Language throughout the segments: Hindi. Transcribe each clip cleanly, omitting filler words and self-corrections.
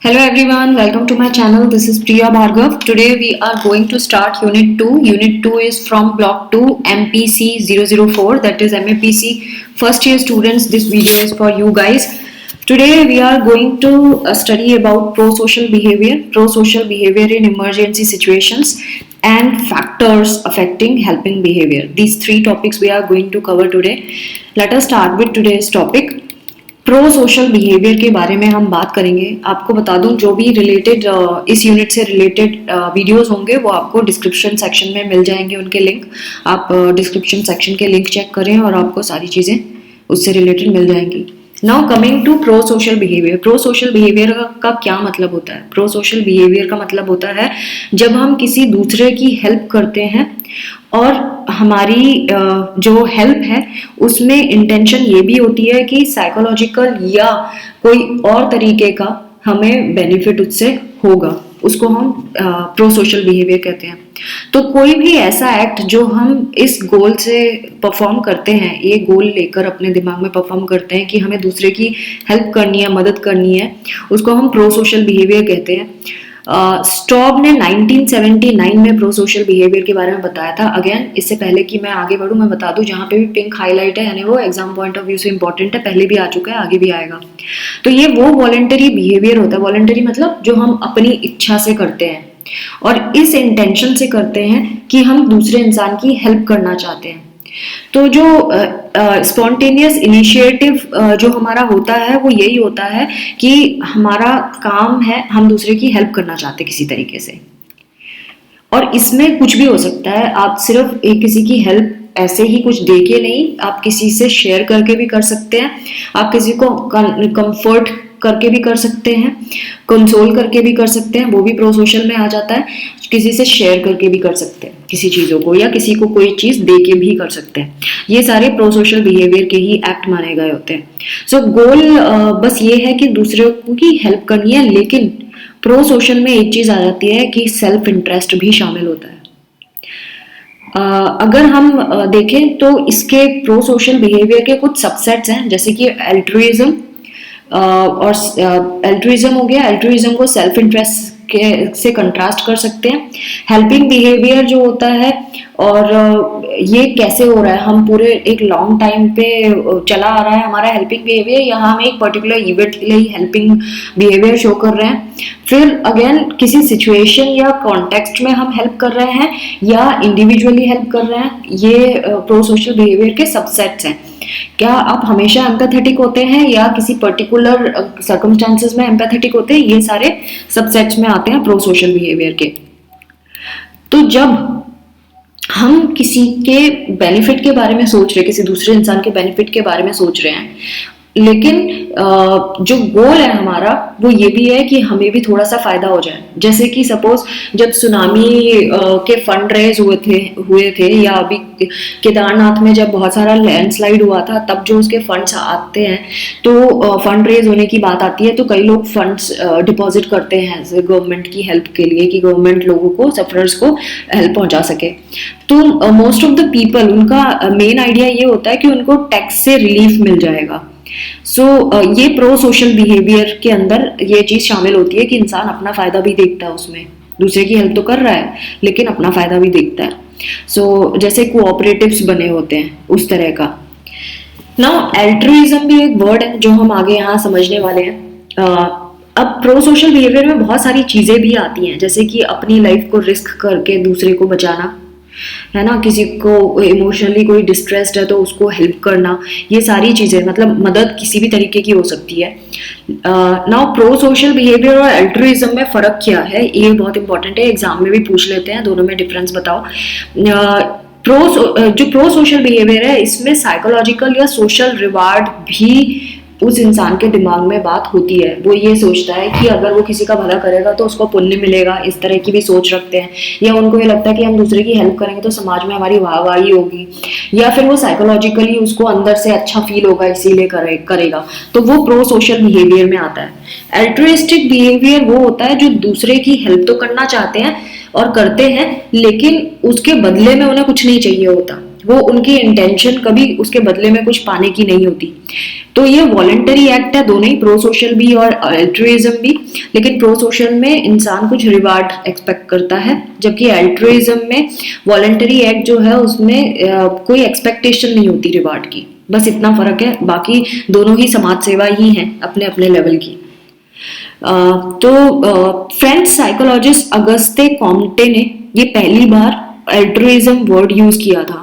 Hello everyone, welcome to my channel. This is Priya Bhargav. Today we are going to start Unit 2. Unit 2 is from Block 2 MPC 004, that is MAPC first year students. This video is for you guys. Today we are going to study about pro-social behavior in emergency situations and factors affecting helping behavior. These three topics we are going to cover today. Let us start with today's topic. Pro social behaviour के बारे में हम बात करेंगे। आपको बता दूं जो भी रिलेटेड इस यूनिट से रिलेटेड वीडियोस होंगे वो आपको डिस्क्रिप्शन सेक्शन में मिल जाएंगे, उनके लिंक। आप डिस्क्रिप्शन सेक्शन के लिंक चेक करें और आपको सारी चीज़ें उससे रिलेटेड मिल जाएंगी। Now coming to pro social behaviour. Pro social behaviour का क्या मतलब होता है? प्रो सोशल बिहेवियर का मतलब होता है जब हम किसी दूसरे की हेल्प करते हैं और हमारी जो हेल्प है उसमें इंटेंशन ये भी होती है कि साइकोलॉजिकल या कोई और तरीके का हमें बेनिफिट उससे होगा, उसको हम प्रो सोशल बिहेवियर कहते हैं। तो कोई भी ऐसा एक्ट जो हम इस गोल से परफॉर्म करते हैं, ये गोल लेकर अपने दिमाग में परफॉर्म करते हैं कि हमें दूसरे की हेल्प करनी है, मदद करनी है, उसको हम प्रो सोशल बिहेवियर कहते हैं। स्टॉब ने 1979 में प्रो सोशल बिहेवियर के बारे में बताया था। अगेन इससे पहले कि मैं आगे बढ़ूँ मैं बता दूं, जहाँ पे भी पिंक हाईलाइट है यानी वो एग्जाम पॉइंट ऑफ व्यू से इंपॉर्टेंट है, पहले भी आ चुका है, आगे भी आएगा। तो ये वो वॉलंटरी बिहेवियर होता है। वॉलंटरी मतलब जो हम अपनी इच्छा से करते हैं और इस इंटेंशन से करते हैं कि हम दूसरे इंसान की हेल्प करना चाहते हैं। तो जो स्पॉन्टेनियस इनिशिएटिव जो हमारा होता है वो यही होता है कि हमारा काम है, हम दूसरे की हेल्प करना चाहते हैं किसी तरीके से। और इसमें कुछ भी हो सकता है। आप सिर्फ एक किसी की हेल्प ऐसे ही कुछ दे के नहीं, आप किसी से शेयर करके भी कर सकते हैं, आप किसी को कंफर्ट करके भी कर सकते हैं, कंसोल करके भी कर सकते हैं, वो भी प्रो सोशल में आ जाता है। किसी से शेयर करके भी कर सकते हैं किसी चीज़ों को, या किसी को कोई चीज़ दे के भी कर सकते हैं। ये सारे प्रो सोशल बिहेवियर के ही एक्ट माने गए होते हैं। सो गोल बस ये है कि दूसरे की हेल्प करनी है, लेकिन प्रो सोशल में एक चीज़ आ जाती है कि सेल्फ इंटरेस्ट भी शामिल होता है। अगर हम देखें तो इसके प्रो सोशल बिहेवियर के कुछ सबसेट्स हैं, जैसे कि एल्ट्रुइज्म और एल्ट्रुइज्म हो गया। एल्ट्रुइज्म को सेल्फ इंटरेस्ट के से कंट्रास्ट कर सकते हैं। हेल्पिंग बिहेवियर जो होता है, और ये कैसे हो रहा है, हम पूरे एक लॉन्ग टाइम पे चला आ रहा है हमारा हेल्पिंग बिहेवियर, या हम एक पर्टिकुलर इवेंट के लिए ही हेल्पिंग बिहेवियर शो कर रहे हैं। फिर अगेन किसी सिचुएशन या कॉन्टेक्स्ट में हम हेल्प कर रहे हैं या इंडिविजुअली हेल्प कर रहे हैं। ये प्रो सोशल बिहेवियर के सबसेट्स हैं। क्या आप हमेशा एम्पैथेटिक होते हैं या किसी पर्टिकुलर सर्कमस्टांसेस में एम्पैथेटिक होते हैं, ये सारे सबसेट्स में आते हैं प्रो सोशल बिहेवियर के। तो जब हम किसी के बेनिफिट के बारे में सोच रहे हैं, किसी दूसरे इंसान के बेनिफिट के बारे में सोच रहे हैं, लेकिन जो गोल है हमारा वो ये भी है कि हमें भी थोड़ा सा फायदा हो जाए। जैसे कि सपोज जब सुनामी के फंड रेज हुए थे या अभी केदारनाथ में जब बहुत सारा लैंडस्लाइड हुआ था, तब जो उसके फंड्स आते हैं तो फंड रेज होने की बात आती है तो कई लोग फंड्स डिपॉजिट करते हैं गवर्नमेंट की हेल्प के लिए, कि गवर्नमेंट लोगों को, सफरर्स को हेल्प पहुंचा सके। तो मोस्ट ऑफ द पीपल, उनका मेन आइडिया ये होता है कि उनको टैक्स से रिलीफ मिल जाएगा। सो ये प्रो सोशल बिहेवियर के अंदर ये चीज़ शामिल होती है कि इंसान अपना फ़ायदा भी देखता है, उसमें दूसरे की हेल्प तो कर रहा है लेकिन अपना फ़ायदा भी देखता है। सो जैसे कोऑपरेटिव्स बने होते हैं उस तरह का। नाउ एल्ट्रुइज्म भी एक वर्ड है जो हम आगे यहाँ समझने वाले हैं। अब प्रो सोशल बिहेवियर में बहुत सारी चीज़ें भी आती हैं, जैसे कि अपनी लाइफ को रिस्क करके दूसरे को बचाना, है ना, किसी को इमोशनली कोई डिस्ट्रेस्ड है तो उसको हेल्प करना, ये सारी चीज़ें, मतलब मदद किसी भी तरीके की हो सकती है। नाउ प्रो सोशल बिहेवियर और अल्ट्रुइज्म में फ़र्क क्या है, ये बहुत इंपॉर्टेंट है, एग्जाम में भी पूछ लेते हैं, दोनों में डिफरेंस बताओ। जो प्रो सोशल बिहेवियर है इसमें साइकोलॉजिकल या सोशल रिवार्ड भी उस इंसान के दिमाग में बात होती है। वो ये सोचता है कि अगर वो किसी का भला करेगा तो उसको पुण्य मिलेगा, इस तरह की भी सोच रखते हैं। या उनको ये लगता है कि हम दूसरे की हेल्प करेंगे तो समाज में हमारी वाहवाही होगी, या फिर वो साइकोलॉजिकली उसको अंदर से अच्छा फील होगा इसीलिए करेगा। तो वो प्रो सोशल बिहेवियर में आता है। एल्ट्रुइस्टिक बिहेवियर वो होता है जो दूसरे की हेल्प तो करना चाहते हैं और करते हैं, लेकिन उसके बदले में उन्हें कुछ नहीं चाहिए होता। वो उनकी इंटेंशन कभी उसके बदले में कुछ पाने की नहीं होती। तो ये वॉलंटरी एक्ट है, दोनों ही, प्रो सोशल भी और अल्ट्रुइज्म भी। लेकिन प्रो सोशल में इंसान कुछ रिवार्ड एक्सपेक्ट करता है, जबकि अल्ट्रुइज्म में वॉलंटरी एक्ट जो है उसमें कोई एक्सपेक्टेशन नहीं होती रिवार्ड की। बस इतना फर्क है, बाकी दोनों ही समाज सेवा ही हैं अपने अपने लेवल की। तो फ्रेंच साइकोलॉजिस्ट अगस्ते कॉम्टे ने ये पहली बार अल्ट्रुइज्म वर्ड यूज किया था।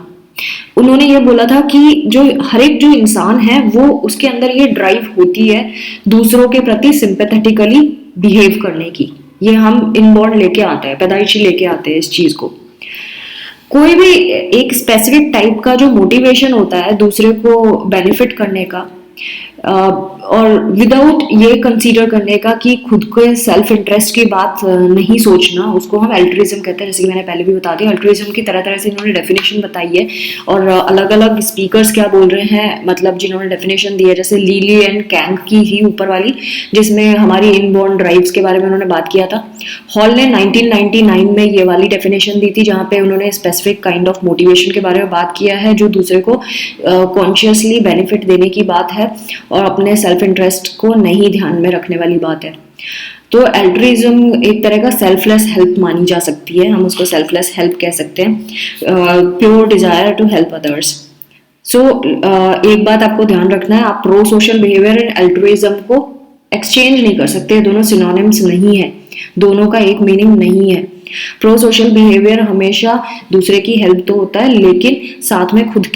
उन्होंने ये बोला था कि जो हर एक जो इंसान है वो उसके अंदर ये ड्राइव होती है दूसरों के प्रति सिंपैथेटिकली बिहेव करने की। ये हम इनबॉर्न लेके आते हैं, पैदाइशी लेके आते हैं इस चीज को। कोई भी एक स्पेसिफिक टाइप का जो मोटिवेशन होता है दूसरे को बेनिफिट करने का, और विदाउट ये कंसीडर करने का कि खुद के सेल्फ इंटरेस्ट की बात नहीं सोचना, उसको हम अल्ट्रुइज्म कहते हैं। जैसे कि मैंने पहले भी बता दिया, अल्ट्रुइज्म की तरह तरह से इन्होंने डेफिनेशन बताई है और अलग अलग स्पीकर्स क्या बोल रहे हैं, मतलब जिन्होंने डेफिनेशन दी है, जैसे लीली एंड कैंग की ही ऊपर वाली, जिसमें हमारी इनबॉर्न ड्राइव्स के बारे में उन्होंने बात किया था। हॉल ने 1999 में ये वाली डेफिनेशन दी थी, जहाँ पे उन्होंने स्पेसिफिक काइंड ऑफ मोटिवेशन के बारे में बात किया है जो दूसरे को कॉन्शियसली बेनिफिट देने की बात है और अपने सेल्फ इंटरेस्ट को नहीं ध्यान में रखने वाली बात है। तो अल्ट्रुइज्म एक तरह का सेल्फलेस हेल्प मानी जा सकती है, हम उसको सेल्फलेस हेल्प कह सकते हैं, pure desire to help others. So एक बात आपको ध्यान रखना है, आप pro social behaviour and altruism को एक्सचेंज नहीं कर सकते, दोनों सिनोनिम्स नहीं है, दोनों का एक मीनिंग नहीं है। प्रो सोशल बिहेवियर हमेशा दूसरे की हेल्प तो होता है, लेकिन साथ में खुद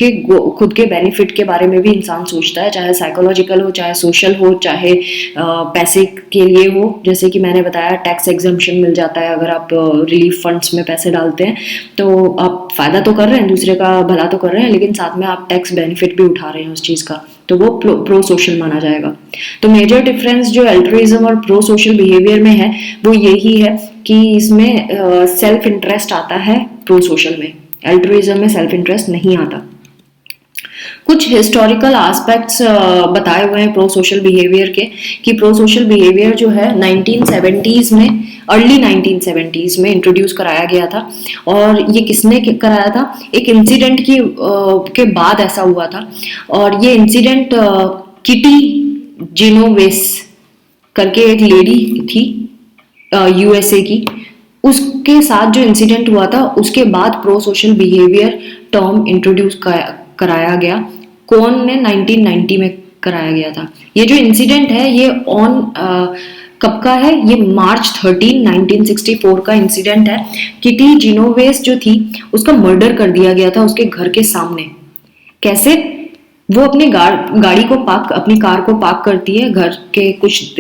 के बेनिफिट के बारे में भी इंसान सोचता है, चाहे साइकोलॉजिकल हो, चाहे सोशल हो, चाहे पैसे के लिए हो। जैसे कि मैंने बताया, टैक्स एग्जम्पशन मिल जाता है अगर आप रिलीफ फंड्स में पैसे डालते हैं, तो आप फायदा तो कर रहे हैं, दूसरे का भला तो कर रहे हैं, लेकिन साथ में आप टैक्स बेनिफिट भी उठा रहे हैं उस चीज़ का, तो वो प्रो सोशल माना जाएगा। तो मेजर डिफरेंस जो अल्ट्रुइज्म और प्रो सोशल बिहेवियर में है वो यही है कि इसमें सेल्फ इंटरेस्ट आता है प्रो सोशल में, अल्ट्रुइज्म में सेल्फ इंटरेस्ट नहीं आता। कुछ हिस्टोरिकल एस्पेक्ट्स बताए हुए हैं प्रो सोशल बिहेवियर के, कि प्रो सोशल बिहेवियर जो है 1970s में, अर्ली 1970s में इंट्रोड्यूस कराया गया था। और ये किसने कराया था? एक इंसिडेंट के बाद ऐसा हुआ था, और ये इंसिडेंट किटी जिनोवेस करके एक लेडी थी यूएसए की, उसके साथ जो इंसिडेंट हुआ था उसके बाद pro social behaviour term introduce कराया गया। कौन ने? 1990 में कराया गया था। ये जो इंसिडेंट है ये कब का है? ये मार्च 13, 1964 का इंसिडेंट है। किटी जिनोवेस जो थी उसका मर्डर कर दिया गया था उसके घर के सामने। कैसे? वो अपनी अपनी कार को पार्क करती है घर के कुछ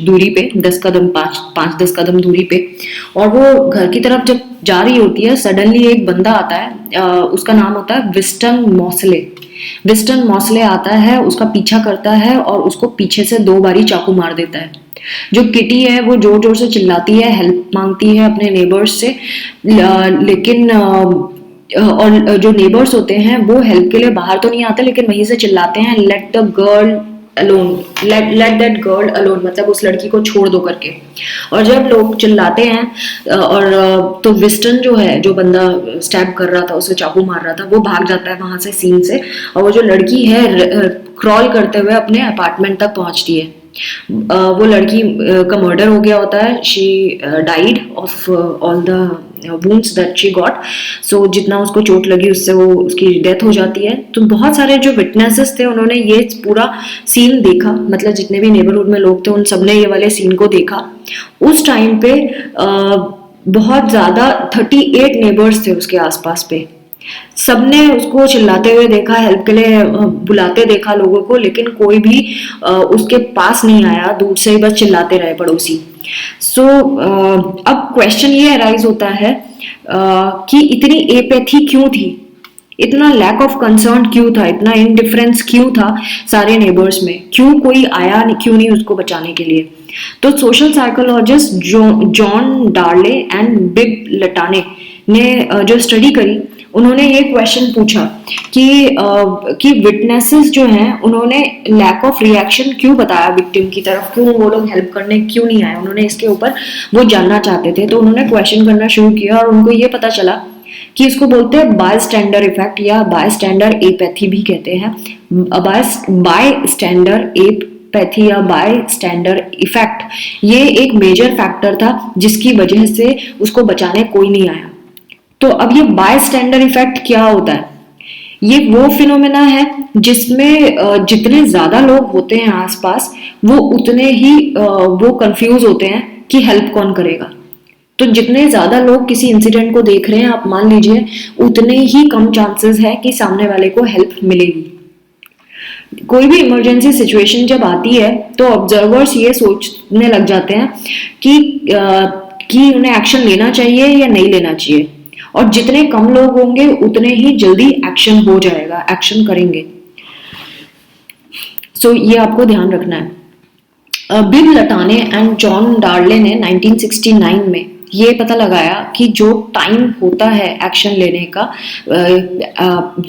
दूरी पे, 10 कदम 5-10 कदम दूरी पे, और वो घर की तरफ जब जा रही होती है, सडनली एक बंदा आता है, उसका नाम होता है विस्टन मॉसले आता है, उसका पीछा करता है और उसको पीछे से 2 बारी चाकू मार देता है। जो किटी है वो जोर जोर से चिल्लाती है, हेल्प मांगती है अपने नेबर्स से, लेकिन और जो नेबर्स होते हैं वो हेल्प के लिए बाहर तो नहीं आते, लेकिन वहीं से चिल्लाते हैं, लेट दैट गर्ल अलोन, मतलब उस लड़की को छोड़ दो करके। और जब लोग चिल्लाते हैं और तो विस्टन जो है, जो बंदा स्टैब कर रहा था, उसे चाकू मार रहा था, वो भाग जाता है वहां से सीन से, और वो जो लड़की है क्रॉल करते हुए अपने अपार्टमेंट तक पहुंचती है। वो लड़की का मर्डर हो गया होता है, she died of all the wounds that she got. So जितना उसको चोट लगी उससे वो उसकी डेथ हो जाती है। तो बहुत सारे जो विटनेसेस थे उन्होंने ये पूरा सीन देखा, मतलब जितने भी नेबरहुड में लोग थे उन सबने ये वाले सीन को देखा। उस टाइम पे बहुत ज्यादा 38 नेबर्स थे उसके आसपास पे, सबने उसको चिल्लाते हुए देखा, हेल्प के लिए बुलाते देखा लोगों को, लेकिन कोई भी उसके पास नहीं आया, दूर से ही बस चिल्लाते रहे पड़ोसी। सो अब क्वेश्चन ये अराइज होता है कि इतनी एपैथी क्यों थी, इतना लैक ऑफ कंसर्न क्यों था, इतना इनडिफरेंस क्यों था सारे नेबर्स में, क्यों कोई आया क्यों नहीं उसको बचाने के लिए। तो social psychologist John Darley and बिब लटाने ने जो स्टडी करी, उन्होंने ये क्वेश्चन पूछा कि विटनेसेस जो हैं उन्होंने लैक ऑफ रिएक्शन क्यों बताया विक्टिम की तरफ, क्यों वो लोग हेल्प करने क्यों नहीं आए, उन्होंने इसके ऊपर वो जानना चाहते थे। तो उन्होंने क्वेश्चन करना शुरू किया और उनको ये पता चला कि इसको बोलते हैं बाय स्टैंडर इफेक्ट या बाय स्टैंडर एपैथी भी कहते हैं। बाय स्टैंडर एपैथी या बाय स्टैंडर इफेक्ट ये एक मेजर फैक्टर था जिसकी वजह से उसको बचाने कोई नहीं आया। तो अब ये बाय स्टैंडर इफेक्ट क्या होता है? ये वो फिनोमेना है जिसमें जितने ज्यादा लोग होते हैं आसपास वो उतने ही वो कंफ्यूज होते हैं कि हेल्प कौन करेगा। तो जितने ज्यादा लोग किसी इंसिडेंट को देख रहे हैं, आप मान लीजिए, उतने ही कम चांसेस है कि सामने वाले को हेल्प मिलेगी। कोई भी इमरजेंसी सिचुएशन जब आती है तो ऑब्जर्वर्स ये सोचने लग जाते हैं कि उन्हें एक्शन लेना चाहिए या नहीं लेना चाहिए, और जितने कम लोग होंगे उतने ही जल्दी एक्शन हो जाएगा, एक्शन करेंगे। सो ये आपको ध्यान रखना है। बिल लटाने एंड जॉन डार्ले ने 1969 में ये पता लगाया कि जो टाइम होता है एक्शन लेने का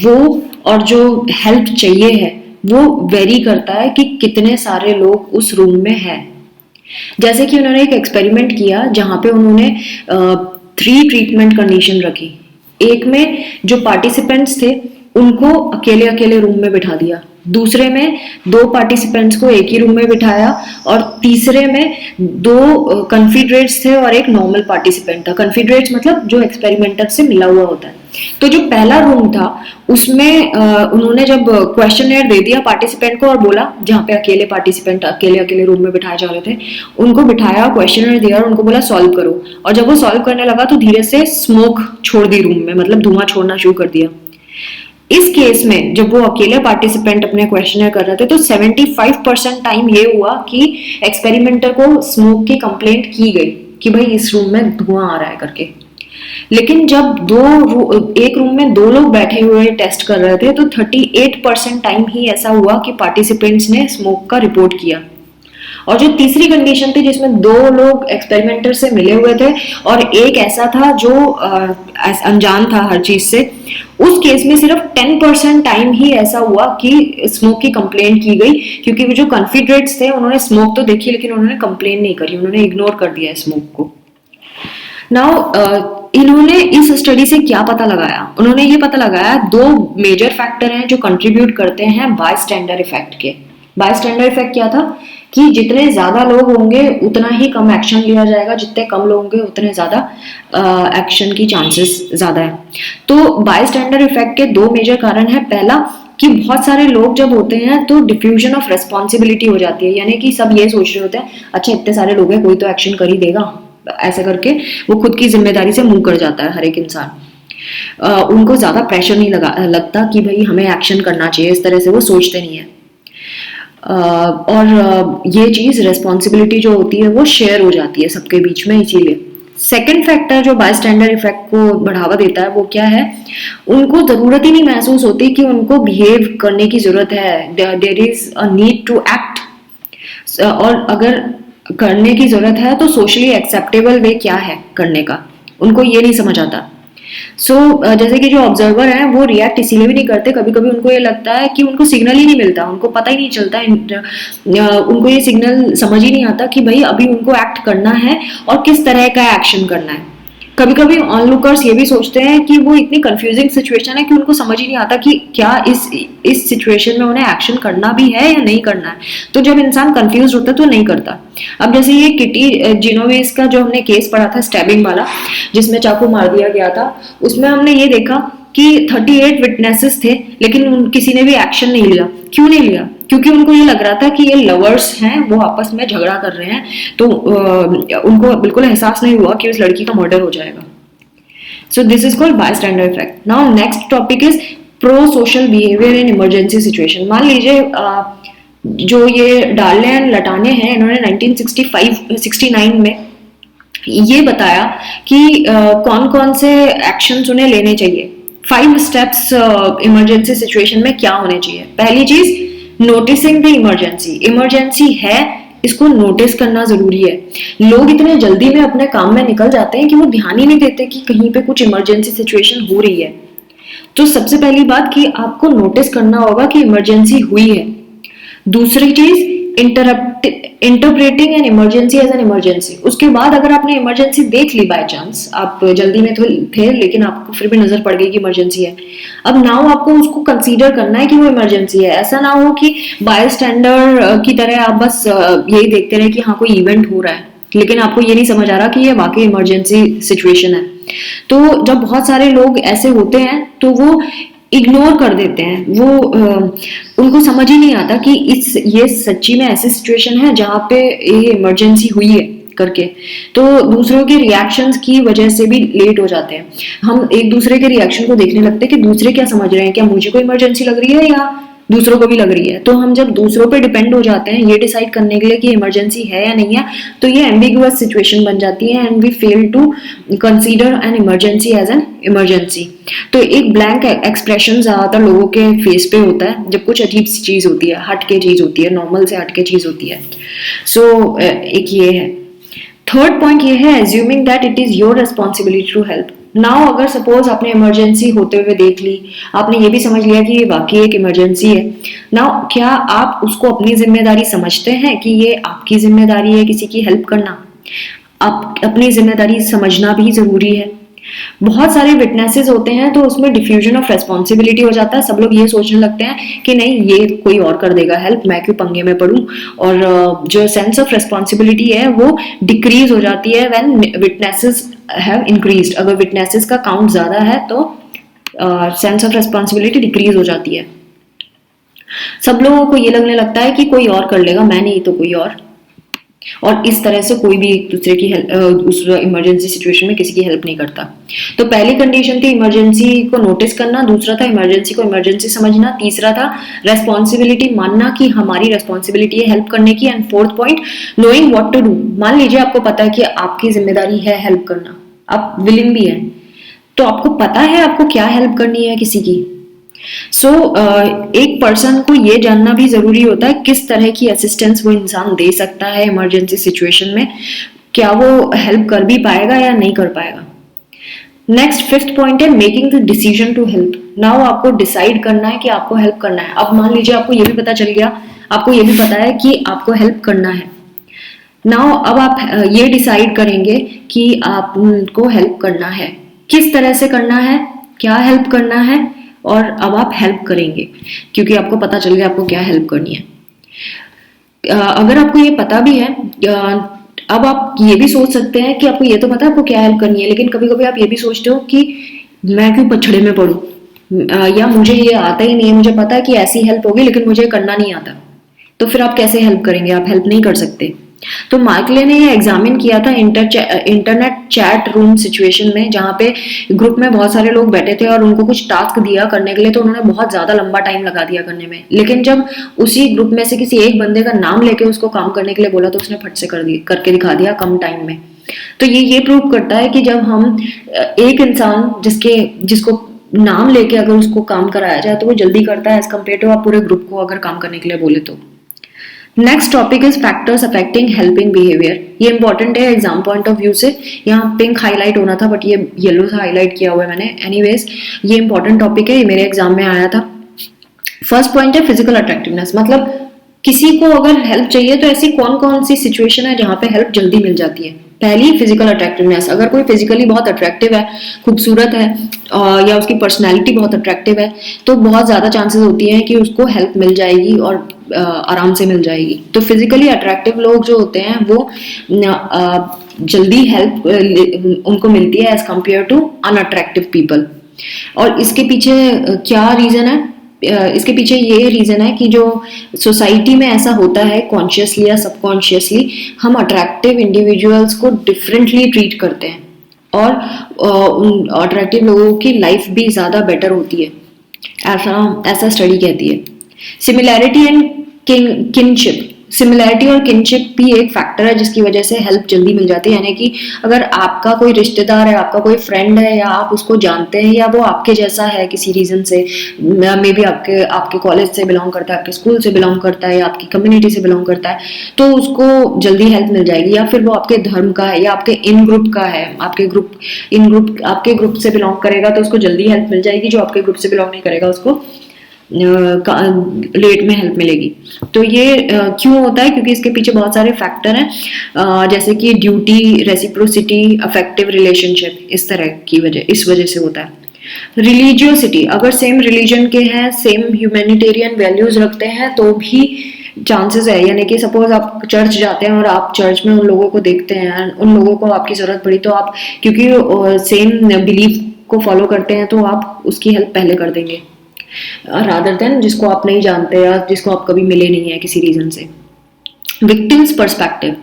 वो और जो हेल्प चाहिए है वो वेरी करता है कि कितने सारे लोग उस रूम में हैं। जैसे कि उन्होंने एक एक्सपेरिमेंट किया जहां पे उन्होंने 3 ट्रीटमेंट कंडीशन रखी। एक में जो पार्टिसिपेंट्स थे उनको अकेले अकेले रूम में बिठा दिया, दूसरे में 2 पार्टिसिपेंट्स को एक ही रूम में बिठाया, और तीसरे में 2 कन्फिडरेट्स थे और एक नॉर्मल पार्टिसिपेंट था। कन्फिडरेट्स मतलब जो एक्सपेरिमेंटर से मिला हुआ होता है। तो जो पहला रूम था उसमें उन्होंने जब क्वेश्चनर दे दिया पार्टिसिपेंट को और बोला, जहाँ पे अकेले पार्टिसिपेंट अकेले अकेले रूम में बिठाए जा रहे थे, उनको बिठाया, क्वेश्चनर दिया और उनको बोला सॉल्व करो। और जब वो सॉल्व करने लगा तो धीरे से स्मोक छोड़ दी रूम में, मतलब धुआं छोड़ना शुरू कर दिया। इस केस में जब वो अकेले पार्टिसिपेंट अपने क्वेश्चनर कर रहे थे तो 75% टाइम ये हुआ कि एक्सपेरिमेंटर को स्मोक की कंप्लेंट की गई कि भाई इस रूम में धुआं आ रहा है करके। लेकिन जब एक रूम में 2 लोग बैठे हुए टेस्ट कर रहे थे तो 38% टाइम ही ऐसा हुआ कि पार्टिसिपेंट्स ने स्मोक का रिपोर्ट किया। और जो तीसरी कंडीशन थी जिसमें 2 लोग एक्सपेरिमेंटर से मिले हुए थे और एक ऐसा था जो अनजान था हर चीज से, उस केस में सिर्फ 10% टाइम ही ऐसा हुआ कि स्मोक की कंप्लेंट की गई, क्योंकि वो जो कॉन्फिडरेट्स थे उन्होंने स्मोक तो देखी लेकिन उन्होंने कंप्लेन नहीं करी, उन्होंने इग्नोर कर दिया स्मोक को। नाउ इन्होंने इस स्टडी से क्या पता लगाया? उन्होंने ये पता लगाया 2 मेजर फैक्टर हैं जो कंट्रीब्यूट करते हैं बाय स्टैंडर इफेक्ट के। बाय स्टैंडर इफेक्ट क्या था कि जितने ज्यादा लोग होंगे उतना ही कम एक्शन लिया जाएगा, जितने कम लोग होंगे उतने ज्यादा एक्शन की चांसेस ज्यादा है। तो बाय स्टैंडर इफेक्ट के 2 मेजर कारण है। पहला कि बहुत सारे लोग जब होते हैं तो डिफ्यूजन ऑफ रेस्पॉन्सिबिलिटी हो जाती है, यानी कि सब ये सोच रहे होते हैं अच्छा इतने सारे लोग हैं कोई तो एक्शन कर ही देगा, ऐसा करके वो खुद की जिम्मेदारी से मुंह कर जाता है हर एक इंसान। उनको ज्यादा प्रेशर नहीं लगता कि भाई हमें एक्शन करना चाहिए, इस तरह से वो सोचते नहीं है। और ये चीज रेस्पॉन्सिबिलिटी जो होती है वो शेयर हो जाती है सबके बीच में। इसीलिए सेकंड फैक्टर जो बाय स्टैंडर इफेक्ट को बढ़ावा देता है वो क्या है, उनको जरूरत ही नहीं महसूस होती कि उनको बिहेव करने की जरूरत है, there is a need to act, और अगर करने की जरूरत है तो सोशली एक्सेप्टेबल वे क्या है करने का, उनको ये नहीं समझ आता। जैसे कि जो ऑब्जर्वर हैं वो रिएक्ट इसीलिए भी नहीं करते, कभी कभी उनको ये लगता है कि उनको सिग्नल ही नहीं मिलता, उनको पता ही नहीं चलता, उनको ये सिग्नल समझ ही नहीं आता कि भाई अभी उनको एक्ट करना है और किस तरह का एक्शन करना है। कभी कभी ऑनलुकर्स ये भी सोचते हैं कि वो इतनी कंफ्यूजिंग सिचुएशन है कि उनको समझ ही नहीं आता कि क्या इस सिचुएशन में उन्हें एक्शन करना भी है या नहीं करना है। तो जब इंसान कंफ्यूज होता है तो नहीं करता। अब जैसे ये किटी जिनोवेस का जो हमने केस पढ़ा था स्टैबिंग वाला, जिसमें चाकू मार दिया गया था, उसमें हमने ये देखा कि 38 विटनेसेस थे लेकिन किसी ने भी एक्शन नहीं लिया। क्यों नहीं लिया? क्योंकि उनको ये लग रहा था कि ये लवर्स हैं, वो आपस में झगड़ा कर रहे हैं, तो उनको बिल्कुल एहसास नहीं हुआ कि उस लड़की का मर्डर हो जाएगा। So this is called bystander effect. Now next topic is pro social behaviour in emergency situation. मान लीजिए जो ये डार्ले एंड लटाने हैं, इन्होंने 1969 में ये बताया कि कौन कौन से एक्शंस उन्हें लेने चाहिए। 5 स्टेप्स इमरजेंसी सिचुएशन में क्या होने चाहिए। पहली चीज नोटिसिंग द इमरजेंसी। इमरजेंसी है, इसको नोटिस करना जरूरी है। लोग इतने जल्दी में अपने काम में निकल जाते हैं कि वो ध्यान ही नहीं देते कि कहीं पे कुछ इमरजेंसी सिचुएशन हो रही है। तो सबसे पहली बात कि आपको नोटिस करना होगा कि इमरजेंसी हुई है। दूसरी चीज interpreting an emergency as an emergency. उसके बाद अगर आपने इमरजेंसी देख ली बाय चांस, आप जल्दी में तो थे लेकिन आपको फिर भी नजर पड़ गई कि इमरजेंसी है, अब नाउ आपको उसको कंसीडर करना है कि वो इमरजेंसी है। ऐसा ना हो कि बाय स्टैंडर्ड की तरह आप बस यही देखते रहे कि हाँ कोई इवेंट हो रहा है, लेकिन आपको ये नहीं समझ आ रहा कि ये वाकई इमरजेंसी सिचुएशन है। तो जब बहुत सारे लोग ऐसे होते हैं तो वो इग्नोर कर देते हैं, वो उनको समझ ही नहीं आता कि ये सच्ची में ऐसी सिचुएशन है जहाँ पे ये इमरजेंसी हुई है करके। तो दूसरों के रिएक्शंस की वजह से भी लेट हो जाते हैं। हम एक दूसरे के रिएक्शन को देखने लगते हैं कि दूसरे क्या समझ रहे हैं, क्या मुझे कोई इमरजेंसी लग रही है या दूसरों को भी लग रही है। तो हम जब दूसरों पे डिपेंड हो जाते हैं ये डिसाइड करने के लिए कि इमरजेंसी है या नहीं है, तो ये एम्बिगुअस सिचुएशन बन जाती है and we fail to consider an emergency as an emergency. तो एक ब्लैंक एक्सप्रेशन ज्यादातर लोगों के फेस पे होता है जब कुछ अजीब सी चीज होती है, हट के चीज होती है, नॉर्मल से हट के चीज होती है। सो एक ये है। थर्ड पॉइंट ये है assuming that it is your responsibility to help. Now अगर सपोज आपने इमरजेंसी होते हुए देख ली, आपने ये भी समझ लिया कि ये वाकई एक इमरजेंसी है, नाउ क्या आप उसको अपनी जिम्मेदारी समझते हैं कि ये आपकी जिम्मेदारी है किसी की हेल्प करना? आप अपनी जिम्मेदारी समझना भी जरूरी है। बहुत सारे विटनेसेस होते हैं तो उसमें डिफ्यूजन ऑफ रेस्पॉन्सिबिलिटी हो जाता है। सब लोग ये सोचने लगते हैं कि नहीं ये कोई और कर देगा हेल्प, मैं क्यों पंगे में पड़ूं, और जो सेंस ऑफ रेस्पॉन्सिबिलिटी है वो डिक्रीज हो जाती है व्हेन विटनेसेस हैव इंक्रीज्ड। अगर विटनेसेस का काउंट ज्यादा है तो सेंस ऑफ रेस्पॉन्सिबिलिटी डिक्रीज हो जाती है। सब लोगों को ये लगने लगता है कि कोई और कर लेगा, मैं नहीं तो कोई और इस तरह से कोई भी एक दूसरे की उस इमरजेंसी सिचुएशन में किसी की हेल्प नहीं करता। तो पहली कंडीशन थी इमरजेंसी को नोटिस करना, दूसरा था इमरजेंसी को इमरजेंसी समझना, तीसरा था रेस्पॉन्सिबिलिटी मानना कि हमारी रेस्पॉन्सिबिलिटी है हेल्प करने की, and fourth point knowing what to do. मान लीजिए आपको पता है कि आपकी जिम्मेदारी है हेल्प करना, आप विलिंग भी है, तो आपको पता है आपको क्या हेल्प करनी है किसी की। एक पर्सन को ये जानना भी जरूरी होता है किस तरह की असिस्टेंस वो इंसान दे सकता है इमरजेंसी सिचुएशन में, क्या वो हेल्प कर भी पाएगा या नहीं कर पाएगा। नेक्स्ट फिफ्थ पॉइंट है making the decision to help. Now आपको डिसाइड करना है कि आपको हेल्प करना है। अब मान लीजिए आपको ये भी पता चल गया, आपको ये भी पता है कि आपको हेल्प करना है। नाउ अब आप ये डिसाइड करेंगे कि आपको हेल्प करना है, किस तरह से करना है, क्या हेल्प करना है, और अब आप हेल्प करेंगे क्योंकि आपको पता चल गया आपको क्या हेल्प करनी है। अगर आपको ये पता भी है, अब आप ये भी सोच सकते हैं कि आपको ये तो पता है आपको क्या हेल्प करनी है, लेकिन कभी कभी आप ये भी सोचते हो कि मैं क्यों पछड़े में पड़ूं, या मुझे ये आता ही नहीं है, मुझे पता है कि ऐसी हेल्प होगी लेकिन मुझे करना नहीं आता। तो फिर आप कैसे हेल्प करेंगे? आप हेल्प नहीं कर सकते। तो मार्कले ने ये एग्जामिन किया था इंटरनेट चैट रूम सिचुएशन में, जहाँ पे ग्रुप में बहुत सारे लोग बैठे थे और उनको कुछ टास्क दिया करने के लिए, तो उन्होंने बहुत ज्यादा लंबा टाइम लगा दिया करने में। लेकिन जब उसी ग्रुप में से किसी एक बंदे का नाम लेके उसको काम करने के लिए बोला तो उसने फट से करके दिखा दिया कम टाइम में। तो ये प्रूव करता है कि जब हम एक इंसान जिसको नाम लेके अगर उसको काम कराया जाए तो वो जल्दी करता है एज कम्पेयर टू आप पूरे ग्रुप को अगर काम करने के लिए बोले तो। Next topic is factors affecting helping behaviour. ये इंपॉर्टेंट है एग्जाम पॉइंट ऑफ व्यू से। यहाँ पिंक हाईलाइट होना था बट ये येलो से हाईलाइट किया हुआ है मैंने। एनीवेज ये इंपॉर्टेंट टॉपिक है, ये मेरे एग्जाम में आया था। फर्स्ट पॉइंट है फिजिकल अट्रैक्टिवनेस, मतलब किसी को अगर हेल्प चाहिए तो ऐसी कौन कौन सी सिचुएशन है जहाँ पे हेल्प जल्दी मिल जाती है। पहली फिजिकल अट्रैक्टिवनेस, अगर कोई फिजिकली बहुत अट्रैक्टिव है, खूबसूरत है, या उसकी पर्सनैलिटी बहुत अट्रैक्टिव है, तो बहुत ज़्यादा चांसेस होती हैं कि उसको हेल्प मिल जाएगी और आराम से मिल जाएगी। तो फिजिकली अट्रैक्टिव लोग जो होते हैं वो जल्दी हेल्प उनको मिलती है as compare to unattractive people. और इसके पीछे क्या रीज़न है? इसके पीछे ये रीजन है कि जो सोसाइटी में ऐसा होता है कॉन्शियसली या सबकॉन्शियसली, हम अट्रैक्टिव इंडिविजुअल्स को डिफरेंटली ट्रीट करते हैं और अट्रैक्टिव लोगों की लाइफ भी ज़्यादा बेटर होती है, ऐसा स्टडी कहती है। सिमिलैरिटी एंड किनशिप, सिमिलैरिटी और किनशिप भी एक फैक्टर है जिसकी वजह से हेल्प जल्दी मिल जाती है। यानी कि अगर आपका कोई रिश्तेदार है, आपका कोई फ्रेंड है, या आप उसको जानते हैं, या वो आपके जैसा है किसी रीजन से, मे बी आपके कॉलेज से बिलोंग करता है, आपके स्कूल से बिलोंग करता है, या आपकी कम्युनिटी से बिलोंग करता है, तो उसको जल्दी हेल्प मिल जाएगी। या फिर वो आपके धर्म का है या आपके इन ग्रुप का है, आपके ग्रुप से बिलोंग करेगा तो उसको जल्दी हेल्प मिल जाएगी। जो आपके ग्रुप से बिलोंग नहीं करेगा उसको लेट में हेल्प मिलेगी। तो ये क्यों होता है? क्योंकि इसके पीछे बहुत सारे फैक्टर हैं, जैसे कि ड्यूटी, रेसिप्रोसिटी, अफेक्टिव रिलेशनशिप, इस वजह से होता है। रिलीजियोसिटी, अगर सेम रिलीजन के हैं, सेम ह्यूमैनिटेरियन वैल्यूज रखते हैं तो भी चांसेस है, यानी कि सपोज आप चर्च जाते हैं और आप चर्च में उन लोगों को देखते हैं, उन लोगों को आपकी जरूरत पड़ी तो आप, क्योंकि सेम बिलीफ को फॉलो करते हैं, तो आप उसकी हेल्प पहले कर देंगे रादर देन जिसको आप नहीं जानते या जिसको आप कभी मिले नहीं है किसी रीजन से। विक्टिम्स पर्सपेक्टिव,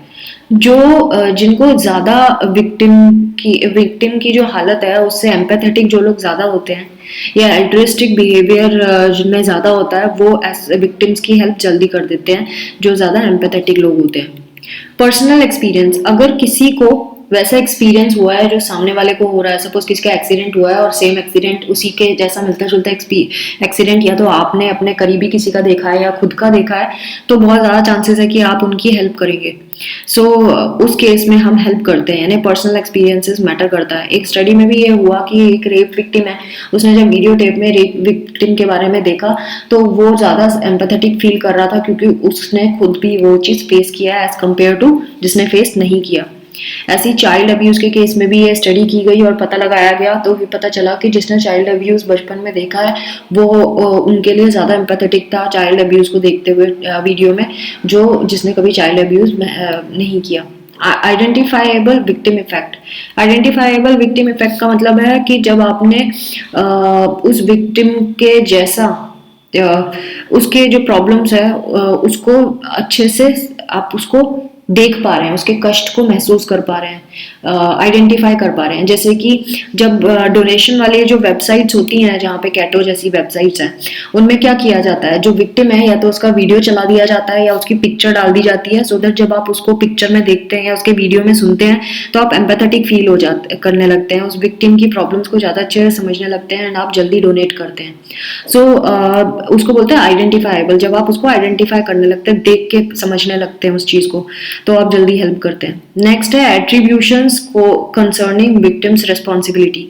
जो जिनको ज्यादा विक्टिम की जो हालत है उससे एम्पैथेटिक जो लोग ज्यादा होते हैं या एल्ट्रिस्टिक बिहेवियर जिनमें ज्यादा होता है, वो विक्टिम्स की हेल्प जल्दी कर देते हैं जो ज्यादा एम्पैथेटिक लोग होते हैं। पर्सनल एक्सपीरियंस, अगर किसी को वैसा एक्सपीरियंस हुआ है जो सामने वाले को हो रहा है, सपोज किसी का एक्सीडेंट हुआ है और सेम एक्सीडेंट उसी के जैसा मिलता जुलता एक्सीडेंट या तो आपने अपने करीबी किसी का देखा है या खुद का देखा है, तो बहुत ज़्यादा चांसेस है कि आप उनकी हेल्प करेंगे। सो उस केस में हम हेल्प करते हैं, यानी पर्सनल एक्सपीरियंसेस मैटर करता है। एक स्टडी में भी ये हुआ कि एक रेप विक्टिम है, उसने जब वीडियो टेप में रेप विक्टिम के बारे में देखा तो वो ज़्यादा एम्पैथेटिक फील कर रहा था, क्योंकि उसने खुद भी वो चीज़ फेस किया एज कम्पेयर टू जिसने फेस नहीं किया। ऐसी चाइल्ड अब्यूज के केस में भी ये स्टडी की गई और पता लगाया गया, तो भी पता चला कि जिसने चाइल्ड अब्यूज बचपन में देखा है वो उनके लिए ज़्यादा एम्पैथेटिक था चाइल्ड अब्यूज को देखते हुए वीडियो में, जो जिसने कभी चाइल्ड अब्यूज नहीं किया। Identifiable victim effect, identifiable victim effect का मतलब है कि जब आपने उस विक्टिम के जैसा उसके जो प्रॉब्लम्स है उसको अच्छे से आप उसको देख पा रहे हैं, उसके कष्ट को महसूस कर पा रहे हैं, आइडेंटिफाई कर पा रहे हैं। जैसे कि जब डोनेशन वाली जो वेबसाइट्स होती हैं, जहाँ पे कैटो जैसी वेबसाइट्स हैं, उनमें क्या किया जाता है, जो विक्टिम है या तो उसका वीडियो चला दिया जाता है या उसकी पिक्चर डाल दी जाती है, सो दैट जब आप उसको पिक्चर में देखते हैं या उसके वीडियो में सुनते हैं तो आप एम्पैथेटिक फील हो जाते करने लगते हैं, उस विक्टिम की प्रॉब्लम्स को ज़्यादा अच्छे से समझने लगते हैं एंड आप जल्दी डोनेट करते हैं। सो उसको बोलते हैं आइडेंटिफाइबल, जब आप उसको आइडेंटिफाई करने लगते हैं, देख के समझने लगते हैं उस चीज़ को, तो आप जल्दी हेल्प करते हैं। नेक्स्ट है एट्रीब्यूशंस को कंसर्निंग विक्टिम्स रिस्पॉन्सिबिलिटी।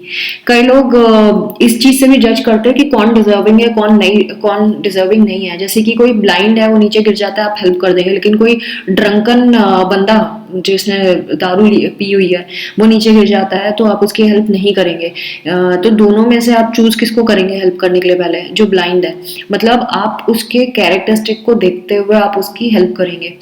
कई लोग इस चीज से भी जज करते हैं कि कौन डिजर्विंग है कौन नहीं, कौन डिजर्विंग नहीं है। जैसे कि कोई ब्लाइंड है, वो नीचे गिर जाता है, आप हेल्प कर देंगे, लेकिन कोई ड्रंकन बंदा जिसने दारू पी हुई है वो नीचे गिर जाता है तो आप उसकी हेल्प नहीं करेंगे। तो दोनों में से आप चूज किसको करेंगे हेल्प करने के लिए? पहले जो ब्लाइंड है, मतलब आप उसके कैरेक्टरिस्टिक को देखते हुए आप उसकी हेल्प करेंगे।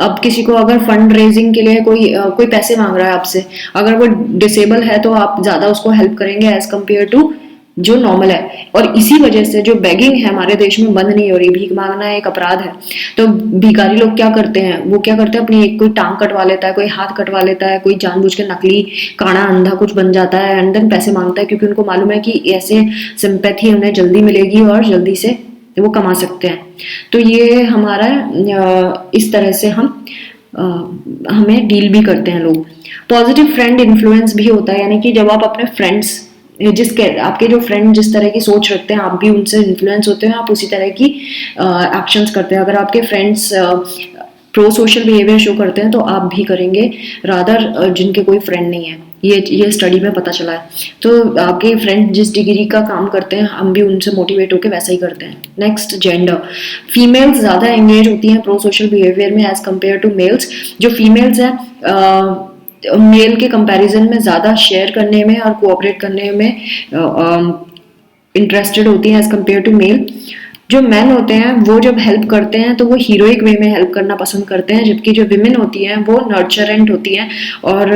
अब किसी को अगर फंड रेजिंग के लिए कोई पैसे मांग रहा है आपसे, अगर वो डिसेबल है तो आप ज्यादा उसको हेल्प करेंगे एज कम्पेयर टू जो नॉर्मल है। और इसी वजह से जो बेगिंग है हमारे देश में बंद नहीं हो रही, भीख मांगना एक अपराध है। तो भिखारी लोग क्या करते हैं, वो क्या करते हैं, अपनी एक कोई टांग कटवा लेता है, कोई हाथ कटवा लेता है, कोई जानबूझ के नकली काना अंधा कुछ बन जाता है एंड देन पैसे मांगता है, क्योंकि उनको मालूम है कि ऐसे सिंपैथी उन्हें जल्दी मिलेगी और जल्दी से वो कमा सकते हैं। तो ये हमारा इस तरह से हमें डील भी करते हैं लोग। पॉजिटिव फ्रेंड इन्फ्लुएंस भी होता है, यानी कि जब आप अपने फ्रेंड्स आपके जो फ्रेंड जिस तरह की सोच रखते हैं, आप भी उनसे इन्फ्लुएंस होते हैं, आप उसी तरह की एक्शंस करते हैं। अगर आपके friends pro social behaviour show करते हैं तो आप भी करेंगे, रादर जिनके कोई फ्रेंड नहीं है। ये स्टडी में पता चला है। तो आपके फ्रेंड जिस डिग्री का काम करते हैं, हम भी उनसे मोटिवेट होकर वैसा ही करते हैं। Next, gender. फीमेल्स ज़्यादा एंगेज होती हैं प्रो सोशल बिहेवियर में एज कम्पेयर टू मेल्स। जो फीमेल्स हैं मेल के कंपैरिजन में ज़्यादा शेयर करने में और कोऑपरेट करने में इंटरेस्टेड होती हैं एज कम्पेयर टू मेल। जो मैन होते हैं वो जब हेल्प करते हैं तो वो हीरोइक वे में हेल्प करना पसंद करते हैं, जबकि जो विमेन होती हैं वो नर्चरेंट होती हैं और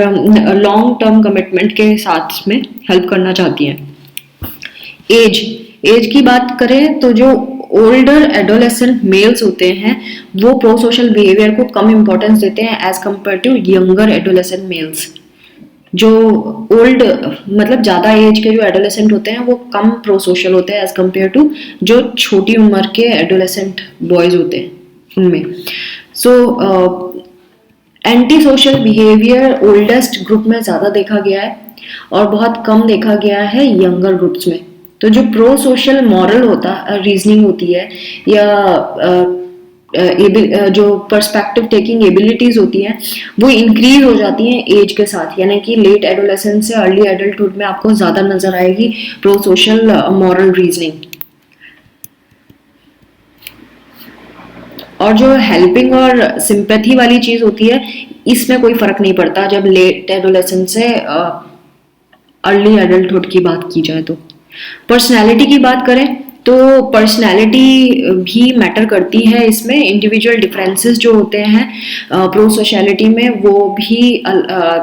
लॉन्ग टर्म कमिटमेंट के साथ में हेल्प करना चाहती हैं। एज की बात करें तो जो ओल्डर एडोलेसेंट मेल्स होते हैं वो प्रो सोशल बिहेवियर को कम इंपॉर्टेंस देते हैं as compare to younger adolescent males. जो ओल्ड मतलब ज़्यादा एज के जो एडोलेसेंट होते हैं वो कम प्रो सोशल होते हैं एज कम्पेयर टू जो छोटी उम्र के एडोलेसेंट बॉयज होते हैं उनमें। So anti social behaviour oldest group में ज़्यादा देखा गया है और बहुत कम देखा गया है यंगर ग्रुप्स में। तो जो प्रो सोशल मॉरल रीजनिंग होती है या जो पर्सपेक्टिव टेकिंग एबिलिटीज होती हैं वो इंक्रीज हो जाती हैं एज के साथ, यानी कि लेट एडोलेसेंस से अर्ली एडल्टहुड में आपको ज़्यादा नजर आएगी प्रो सोशल मॉरल रीजनिंग। और जो हेल्पिंग और सिंपैथी वाली चीज होती है, इसमें कोई फर्क नहीं पड़ता जब लेट एडोलेसेंस से अर्ली एडल्टहुड की बात की जाए। तो पर्सनैलिटी की बात करें तो पर्सनैलिटी भी मैटर करती है इसमें। इंडिविजुअल डिफरेंसेस जो होते हैं प्रो सोशैलिटी में वो भी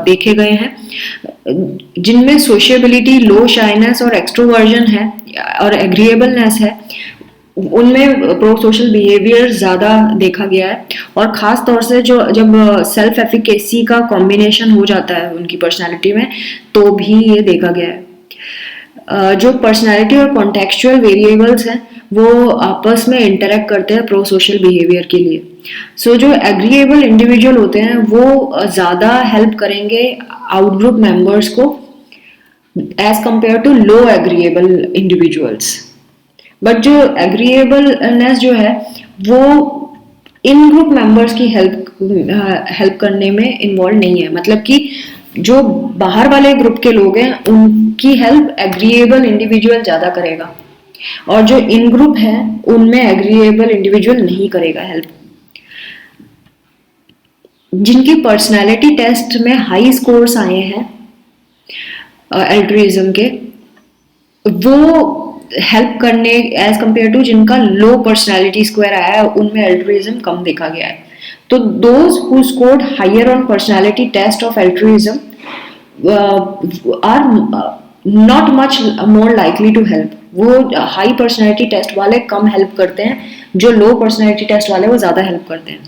देखे गए हैं, जिनमें सोशियबिलिटी, लो शाइनेस और एक्सट्रोवर्जन है और एग्रीएबलनेस है, उनमें प्रो सोशल बिहेवियर ज़्यादा देखा गया है। और ख़ास तौर से जो जब सेल्फ एफिकेसी का कॉम्बिनेशन हो जाता है उनकी पर्सनैलिटी में, तो भी ये देखा गया है। जो पर्सनैलिटी और कॉन्टेक्चुअल वेरिएबल्स हैं वो आपस में इंटरेक्ट करते हैं प्रो सोशल बिहेवियर के लिए। सो जो एग्रीएबल इंडिविजुअल होते हैं वो ज़्यादा हेल्प करेंगे आउट ग्रुप मेंबर्स को as compare to low agreeable individuals. But जो एग्रीएबलनेस जो है वो इन ग्रुप मेंबर्स की हेल्प करने में इन्वॉल्व नहीं है। मतलब कि जो बाहर वाले ग्रुप के लोग हैं उनकी हेल्प एग्रीएबल इंडिविजुअल ज़्यादा करेगा, और जो इन ग्रुप है उनमें एग्रीएबल इंडिविजुअल नहीं करेगा हेल्प। जिनकी पर्सनालिटी टेस्ट में हाई स्कोर्स आए हैं एल्ट्रुइज्म के, वो हेल्प करने एज कंपेयर टू जिनका लो पर्सनालिटी स्क्वायर आया है उनमें एल्ट्रुइज्म कम देखा गया है। तो those who scored higher on personality test of altruism are not much more likely to help. वो हाई पर्सनालिटी टेस्ट वाले कम हेल्प करते हैं, जो लो पर्सनालिटी टेस्ट वाले वो ज़्यादा हेल्प करते हैं।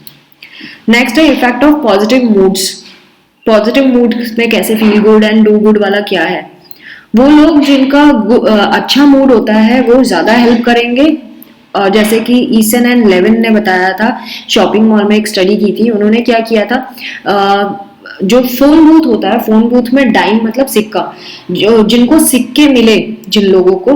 नेक्स्ट है effect of positive moods. Positive mood में कैसे feel good and do good वाला क्या है। वो लोग जिनका अच्छा मूड होता है वो ज़्यादा हेल्प करेंगे। जैसे कि ईसन एंड लेविन ने बताया था, शॉपिंग मॉल में एक स्टडी की थी उन्होंने, क्या किया था, जो फोन बूथ होता है, फोन बूथ में डाइम मतलब सिक्का, जो जिनको सिक्के मिले जिन लोगों को,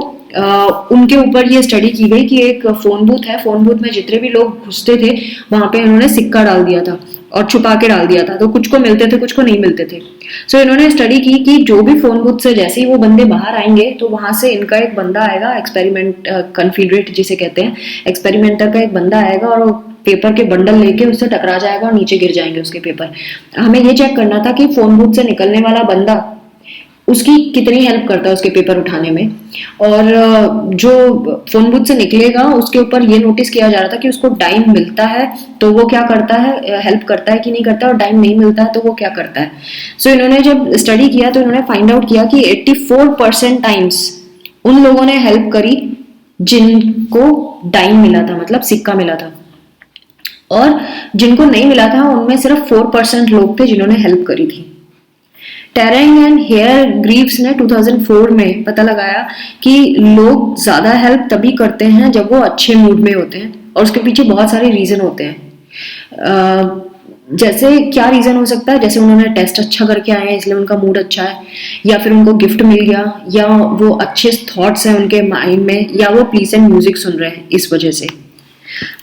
उनके ऊपर ये स्टडी की गई कि एक फोन बूथ है, फोन बूथ में जितने भी लोग घुसते थे वहां पे उन्होंने सिक्का डाल दिया था और छुपा के डाल दिया था, तो कुछ को मिलते थे कुछ को नहीं मिलते थे। सो इन्होंने स्टडी की कि जो भी फोन बूथ से जैसे ही वो बंदे बाहर आएंगे तो वहां से इनका एक बंदा आएगा, एक्सपेरिमेंट कन्फिडरेट जिसे कहते हैं, एक्सपेरिमेंटर का एक बंदा आएगा और पेपर के बंडल लेके उससे टकरा जाएगा और नीचे गिर जाएंगे उसके पेपर। हमें ये चेक करना था कि फोन बूथ से निकलने वाला बंदा उसकी कितनी हेल्प करता है उसके पेपर उठाने में, और जो फोन बूथ से निकलेगा उसके ऊपर ये नोटिस किया जा रहा था कि उसको टाइम मिलता है तो वो क्या करता है, हेल्प करता है कि नहीं करता, और टाइम नहीं मिलता है तो वो क्या करता है। सो इन्होंने जब स्टडी किया तो इन्होंने फाइंड आउट किया कि 84% टाइम्स उन लोगों ने हेल्प करी जिनको टाइम मिला था, मतलब सिक्का मिला था, और जिनको नहीं मिला था उनमें सिर्फ 4% लोग थे जिन्होंने हेल्प करी थी। टेरेंग एंड हेयर ग्रीव्स ने 2004 में पता लगाया कि लोग ज़्यादा हेल्प तभी करते हैं जब वो अच्छे मूड में होते हैं, और उसके पीछे बहुत सारे रीज़न होते हैं। जैसे क्या रीज़न हो सकता है, जैसे उन्होंने टेस्ट अच्छा करके आए हैं इसलिए उनका मूड अच्छा है, या फिर उनको गिफ्ट मिल गया, या वो अच्छे थॉट्स हैं उनके माइंड में, या वो प्लीजेंट म्यूजिक सुन रहे हैं इस वजह से।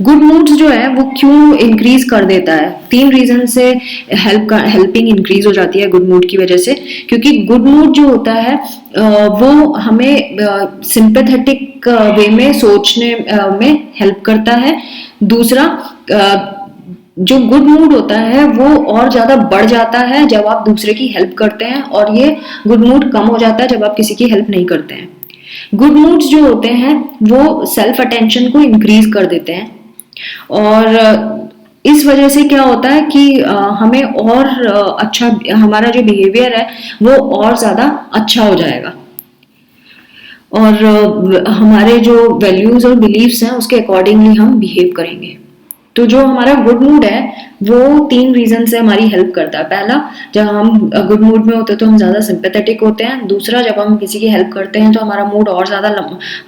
गुड मूड्स जो है वो क्यों इंक्रीज कर देता है, 3 रीजन से हेल्पिंग इंक्रीज हो जाती है गुड मूड की वजह से। क्योंकि गुड मूड जो होता है वो हमें सिंपैथेटिक वे में सोचने में हेल्प करता है। दूसरा, जो गुड मूड होता है वो और ज्यादा बढ़ जाता है जब आप दूसरे की हेल्प करते हैं, और ये गुड मूड कम हो जाता है जब आप किसी की हेल्प नहीं करते हैं। गुड मूड्स जो होते हैं वो सेल्फ अटेंशन को इंक्रीज कर देते हैं, और इस वजह से क्या होता है कि हमें और अच्छा, हमारा जो बिहेवियर है वो और ज्यादा अच्छा हो जाएगा, और हमारे जो वैल्यूज और बिलीव्स हैं उसके अकॉर्डिंगली हम बिहेव करेंगे। तो जो हमारा गुड मूड है वो 3 रीजन से हमारी हेल्प करता है। पहला, जब हम गुड मूड में होते हैं तो हम ज़्यादा सिंपैथेटिक होते हैं। दूसरा, जब हम किसी की हेल्प करते हैं तो हमारा मूड और ज़्यादा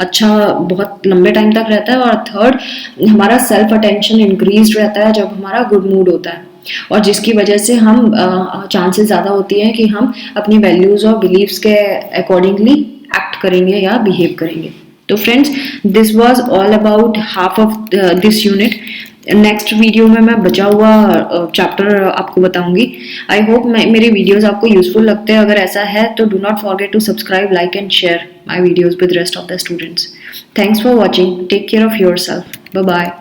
अच्छा, बहुत लंबे टाइम तक रहता है। और थर्ड, हमारा सेल्फ अटेंशन इंक्रीज रहता है जब हमारा गुड मूड होता है, और जिसकी वजह से हम चांसेस ज़्यादा होती है कि हम अपनी वैल्यूज़ और बिलीव्स के अकॉर्डिंगली एक्ट करेंगे या बिहेव करेंगे। तो friends, this was all about half of this unit. Next video में मैं बचा हुआ चैप्टर आपको बताऊंगी। आई होप मेरे वीडियोस आपको यूजफुल लगते हैं। अगर ऐसा है तो do not forget to subscribe, like and share my videos with rest of the students. Thanks for watching, take care of yourself, bye bye.